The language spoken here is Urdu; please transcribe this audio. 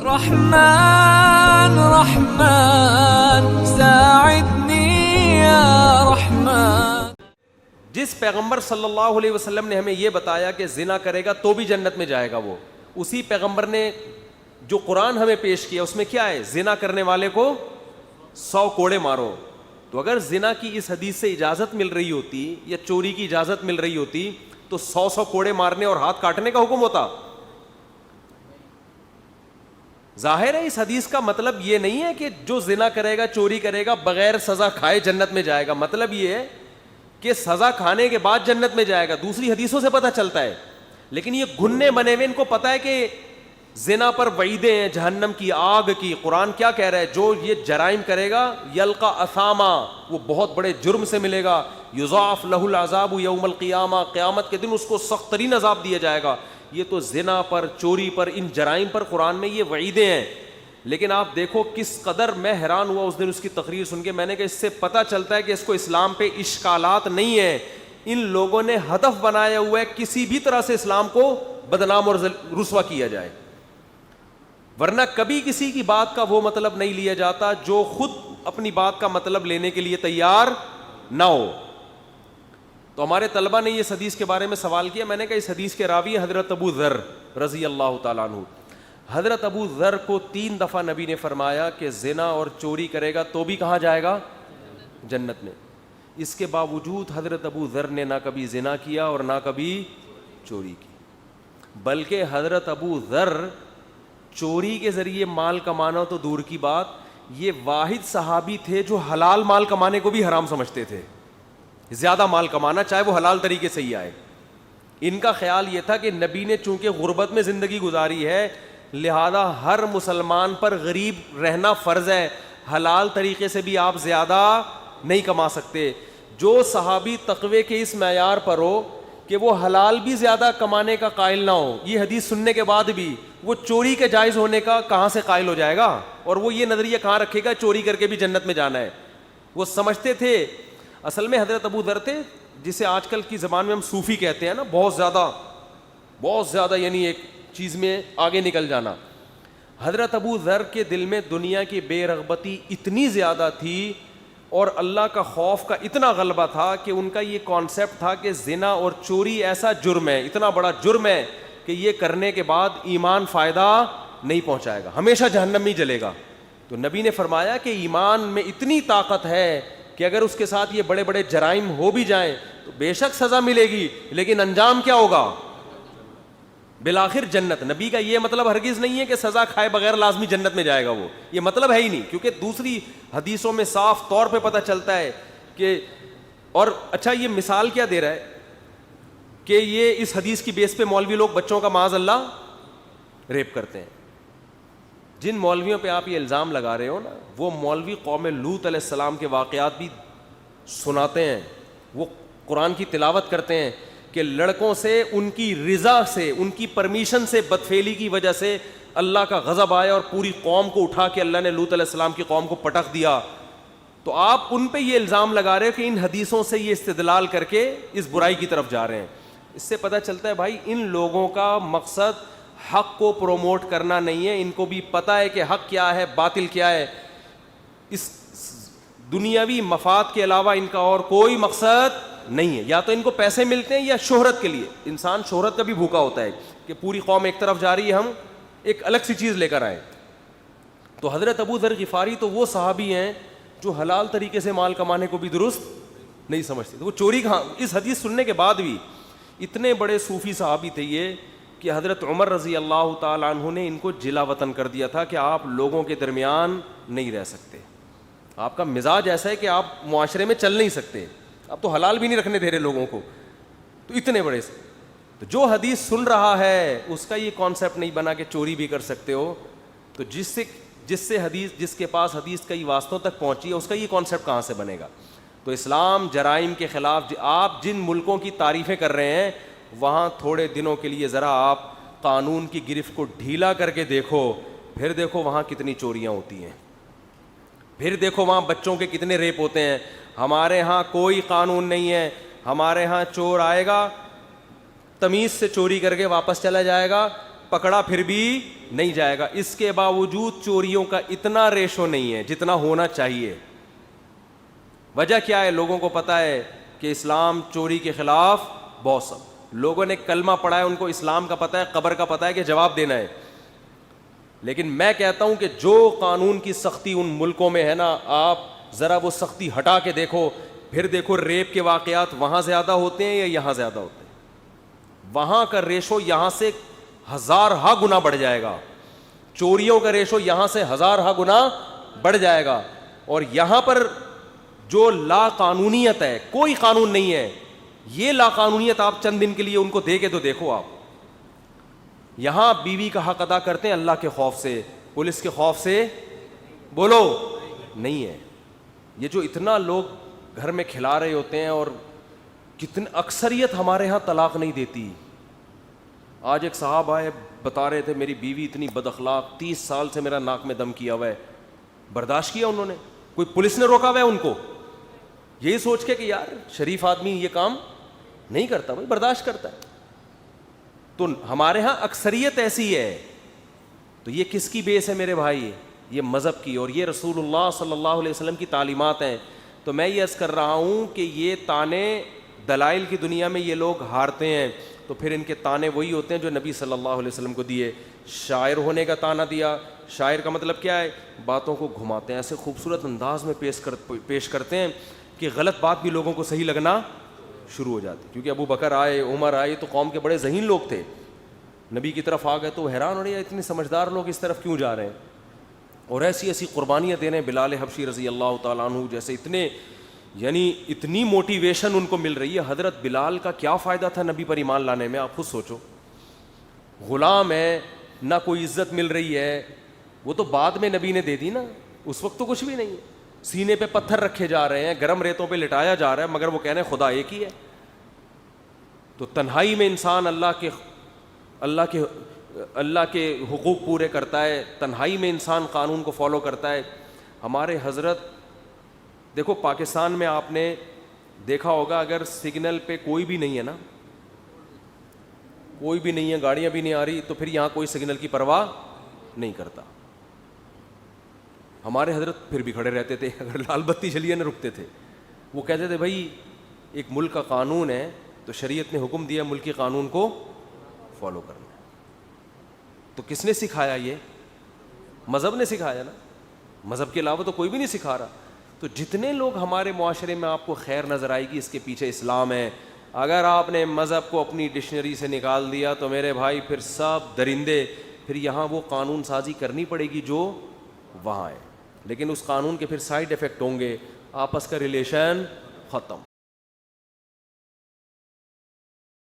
رحمن رحمن ساعدنی یا رحمن. جس پیغمبر صلی اللہ علیہ وسلم نے ہمیں یہ بتایا کہ زنا کرے گا تو بھی جنت میں جائے گا، وہ اسی پیغمبر نے جو قرآن ہمیں پیش کیا اس میں کیا ہے؟ زنا کرنے والے کو 100 کوڑے مارو. تو اگر زنا کی اس حدیث سے اجازت مل رہی ہوتی یا چوری کی اجازت مل رہی ہوتی تو 100 کوڑے مارنے اور ہاتھ کاٹنے کا حکم ہوتا. ظاہر ہے اس حدیث کا مطلب یہ نہیں ہے کہ جو زنا کرے گا چوری کرے گا بغیر سزا کھائے جنت میں جائے گا. مطلب یہ ہے کہ سزا کھانے کے بعد جنت میں جائے گا. دوسری حدیثوں سے پتہ چلتا ہے. لیکن یہ گھننے بنے ہوئے ان کو پتہ ہے کہ زنا پر وعیدیں ہیں جہنم کی آگ کی. قرآن کیا کہہ رہا ہے؟ جو یہ جرائم کرے گا یلقا اثاما، وہ بہت بڑے جرم سے ملے گا. یضاعف لہ العذاب یوم القیامہ، قیامت کے دن اس کو سخت ترین عذاب دیا جائے گا. یہ تو زنا پر، چوری پر، ان جرائم پر قرآن میں یہ وعیدیں ہیں. لیکن آپ دیکھو کس قدر میں حیران ہوا اس دن اس کی تقریر سن کے. میں نے کہا اس سے پتہ چلتا ہے کہ اس کو اسلام پہ اشکالات نہیں ہیں. ان لوگوں نے ہدف بنایا ہوا ہے کسی بھی طرح سے اسلام کو بدنام اور رسوا کیا جائے، ورنہ کبھی کسی کی بات کا وہ مطلب نہیں لیا جاتا جو خود اپنی بات کا مطلب لینے کے لیے تیار نہ ہو. تو ہمارے طلبہ نے اس حدیث کے بارے میں سوال کیا. میں نے کہا اس حدیث کے راوی حضرت ابو ذر رضی اللہ تعالیٰ عنہ. حضرت ابو ذر کو 3 دفعہ نبی نے فرمایا کہ زنا اور چوری کرے گا تو بھی کہاں جائے گا؟ جنت میں. اس کے باوجود حضرت ابو ذر نے نہ کبھی زنا کیا اور نہ کبھی چوری کی، بلکہ حضرت ابو ذر چوری کے ذریعے مال کمانا تو دور کی بات، یہ واحد صحابی تھے جو حلال مال کمانے کو بھی حرام سمجھتے تھے. زیادہ مال کمانا چاہے وہ حلال طریقے سے ہی آئے. ان کا خیال یہ تھا کہ نبی نے چونکہ غربت میں زندگی گزاری ہے لہذا ہر مسلمان پر غریب رہنا فرض ہے، حلال طریقے سے بھی آپ زیادہ نہیں کما سکتے. جو صحابی تقوی کے اس معیار پر ہو کہ وہ حلال بھی زیادہ کمانے کا قائل نہ ہو، یہ حدیث سننے کے بعد بھی وہ چوری کے جائز ہونے کا کہاں سے قائل ہو جائے گا؟ اور وہ یہ نظریہ کہاں رکھے گا چوری کر کے بھی جنت میں جانا ہے؟ وہ سمجھتے تھے. اصل میں حضرت ابو ذر تھے جسے آج کل کی زبان میں ہم صوفی کہتے ہیں نا، بہت زیادہ یعنی ایک چیز میں آگے نکل جانا. حضرت ابو ذر کے دل میں دنیا کی بے رغبتی اتنی زیادہ تھی اور اللہ کا خوف کا اتنا غلبہ تھا کہ ان کا یہ کانسیپٹ تھا کہ زنا اور چوری ایسا جرم ہے، اتنا بڑا جرم ہے کہ یہ کرنے کے بعد ایمان فائدہ نہیں پہنچائے گا، ہمیشہ جہنم میں جلے گا. تو نبی نے فرمایا کہ ایمان میں اتنی طاقت ہے کہ اگر اس کے ساتھ یہ بڑے بڑے جرائم ہو بھی جائیں تو بے شک سزا ملے گی، لیکن انجام کیا ہوگا؟ بالآخر جنت. نبی کا یہ مطلب ہرگز نہیں ہے کہ سزا کھائے بغیر لازمی جنت میں جائے گا، وہ یہ مطلب ہے ہی نہیں. کیونکہ دوسری حدیثوں میں صاف طور پہ پتہ چلتا ہے کہ اور اچھا یہ مثال کیا دے رہا ہے کہ یہ اس حدیث کی بیس پہ مولوی لوگ بچوں کا معاذ اللہ ریپ کرتے ہیں. جن مولویوں پہ آپ یہ الزام لگا رہے ہو نا وہ مولوی قوم لوط علیہ السلام کے واقعات بھی سناتے ہیں، وہ قرآن کی تلاوت کرتے ہیں کہ لڑکوں سے ان کی رضا سے، ان کی پرمیشن سے بدفعلی کی وجہ سے اللہ کا غضب آیا اور پوری قوم کو اٹھا کے اللہ نے لوط علیہ السلام کی قوم کو پٹخ دیا. تو آپ ان پہ یہ الزام لگا رہے ہو کہ ان حدیثوں سے یہ استدلال کر کے اس برائی کی طرف جا رہے ہیں. اس سے پتہ چلتا ہے بھائی ان لوگوں کا مقصد حق کو پروموٹ کرنا نہیں ہے، ان کو بھی پتہ ہے کہ حق کیا ہے باطل کیا ہے. اس دنیاوی مفاد کے علاوہ ان کا اور کوئی مقصد نہیں ہے. یا تو ان کو پیسے ملتے ہیں یا شہرت کے لیے. انسان شہرت کا بھی بھوکا ہوتا ہے کہ پوری قوم ایک طرف جا رہی ہے، ہم ایک الگ سی چیز لے کر آئیں. تو حضرت ابو ذر غفاری تو وہ صحابی ہیں جو حلال طریقے سے مال کمانے کو بھی درست نہیں سمجھتے. وہ چوری کہاں؟ اس حدیث سننے کے بعد بھی اتنے بڑے صوفی صحابی تھے یہ کہ حضرت عمر رضی اللہ تعالیٰ عنہ نے ان کو جلا وطن کر دیا تھا کہ آپ لوگوں کے درمیان نہیں رہ سکتے. آپ کا مزاج ایسا ہے کہ آپ معاشرے میں چل نہیں سکتے، اب تو حلال بھی نہیں رکھنے دے رہے لوگوں کو. تو اتنے بڑے سے تو جو حدیث سن رہا ہے اس کا یہ کانسیپٹ نہیں بنا کہ چوری بھی کر سکتے ہو. تو جس سے حدیث، جس کے پاس حدیث کئی واسطوں تک پہنچی ہے اس کا یہ کانسیپٹ کہاں سے بنے گا؟ تو اسلام جرائم کے خلاف آپ جن ملکوں کی تعریفیں کر رہے ہیں وہاں تھوڑے دنوں کے لیے ذرا آپ قانون کی گرفت کو ڈھیلا کر کے دیکھو، پھر دیکھو وہاں کتنی چوریاں ہوتی ہیں، پھر دیکھو وہاں بچوں کے کتنے ریپ ہوتے ہیں. ہمارے ہاں کوئی قانون نہیں ہے، ہمارے ہاں چور آئے گا تمیز سے چوری کر کے واپس چلا جائے گا، پکڑا پھر بھی نہیں جائے گا. اس کے باوجود چوریوں کا اتنا ریشو نہیں ہے جتنا ہونا چاہیے. وجہ کیا ہے؟ لوگوں کو پتا ہے کہ اسلام چوری کے خلاف بہت سب لوگوں نے کلمہ پڑھا ہے, ان کو اسلام کا پتا ہے, قبر کا پتا ہے کہ جواب دینا ہے. لیکن میں کہتا ہوں کہ جو قانون کی سختی ان ملکوں میں ہے نا, آپ ذرا وہ سختی ہٹا کے دیکھو, پھر دیکھو ریپ کے واقعات وہاں زیادہ ہوتے ہیں یا یہاں زیادہ ہوتے ہیں. وہاں کا ریشو یہاں سے 1000 گنا بڑھ جائے گا. چوریوں کا ریشو یہاں سے 1000 گنا بڑھ جائے گا. اور یہاں پر جو لا قانونیت ہے, کوئی قانون نہیں ہے, یہ لا قانونیت آپ چند دن کے لیے ان کو دے کے تو دیکھو. آپ یہاں بیوی کا حق ادا کرتے ہیں اللہ کے خوف سے, پولیس کے خوف سے, بولو نہیں ہے. یہ جو اتنا لوگ گھر میں کھلا رہے ہوتے ہیں, اور کتنی اکثریت ہمارے ہاں طلاق نہیں دیتی. آج ایک صاحب آئے بتا رہے تھے میری بیوی اتنی بد اخلاق, 30 سال سے میرا ناک میں دم کیا ہوا ہے. برداشت کیا انہوں نے, کوئی پولیس نے روکا ہوا ہے ان کو, یہی سوچ کے کہ یار شریف آدمی یہ کام نہیں کرتا, بھائی برداشت کرتا ہے. تو ہمارے ہاں اکثریت ایسی ہے. تو یہ کس کی بیس ہے میرے بھائی؟ یہ مذہب کی, اور یہ رسول اللہ صلی اللہ علیہ وسلم کی تعلیمات ہیں. تو میں یہ عرض کر رہا ہوں کہ یہ تانے دلائل کی دنیا میں یہ لوگ ہارتے ہیں, تو پھر ان کے تانے وہی ہوتے ہیں جو نبی صلی اللہ علیہ وسلم کو دیے. شاعر ہونے کا تانا دیا. شاعر کا مطلب کیا ہے؟ باتوں کو گھماتے ہیں, ایسے خوبصورت انداز میں پیش کرتے ہیں کہ غلط بات بھی لوگوں کو صحیح لگنا شروع ہو جاتی. کیونکہ ابو بکر آئے, عمر آئے, تو قوم کے بڑے ذہین لوگ تھے, نبی کی طرف آ گئے تو حیران ہو رہے ہیں اتنے سمجھدار لوگ اس طرف کیوں جا رہے ہیں, اور ایسی ایسی قربانیاں دے رہے ہیں. بلال حبشی رضی اللہ تعالیٰ عنہ جیسے اتنے, یعنی اتنی موٹیویشن ان کو مل رہی ہے. حضرت بلال کا کیا فائدہ تھا نبی پر ایمان لانے میں, آپ خود سوچو. غلام ہے, نہ کوئی عزت مل رہی ہے, وہ تو بعد میں نبی نے دے دی نا, اس وقت تو کچھ بھی نہیں. سینے پہ پتھر رکھے جا رہے ہیں, گرم ریتوں پہ لٹایا جا رہا ہے, مگر وہ کہہ رہے ہیں خدا ایک ہی ہے. تو تنہائی میں انسان اللہ کے حقوق پورے کرتا ہے, تنہائی میں انسان قانون کو فالو کرتا ہے. ہمارے حضرت دیکھو, پاکستان میں آپ نے دیکھا ہوگا اگر سگنل پہ کوئی بھی نہیں ہے نا, کوئی بھی نہیں ہے, گاڑیاں بھی نہیں آ رہی, تو پھر یہاں کوئی سگنل کی پرواہ نہیں کرتا. ہمارے حضرت پھر بھی کھڑے رہتے تھے, اگر لال بتی چلی ہے نہ رکتے تھے. وہ کہتے تھے بھائی ایک ملک کا قانون ہے تو شریعت نے حکم دیا ملک کے قانون کو فالو کرنا. تو کس نے سکھایا؟ یہ مذہب نے سکھایا نا, مذہب کے علاوہ تو کوئی بھی نہیں سکھا رہا. تو جتنے لوگ ہمارے معاشرے میں آپ کو خیر نظر آئے گی, اس کے پیچھے اسلام ہے. اگر آپ نے مذہب کو اپنی ڈکشنری سے نکال دیا تو میرے بھائی پھر سب درندے, پھر یہاں وہ قانون سازی کرنی پڑے گی جو وہاں ہے, لیکن اس قانون کے پھر سائیڈ افیکٹ ہوں گے, آپس کا ریلیشن ختم.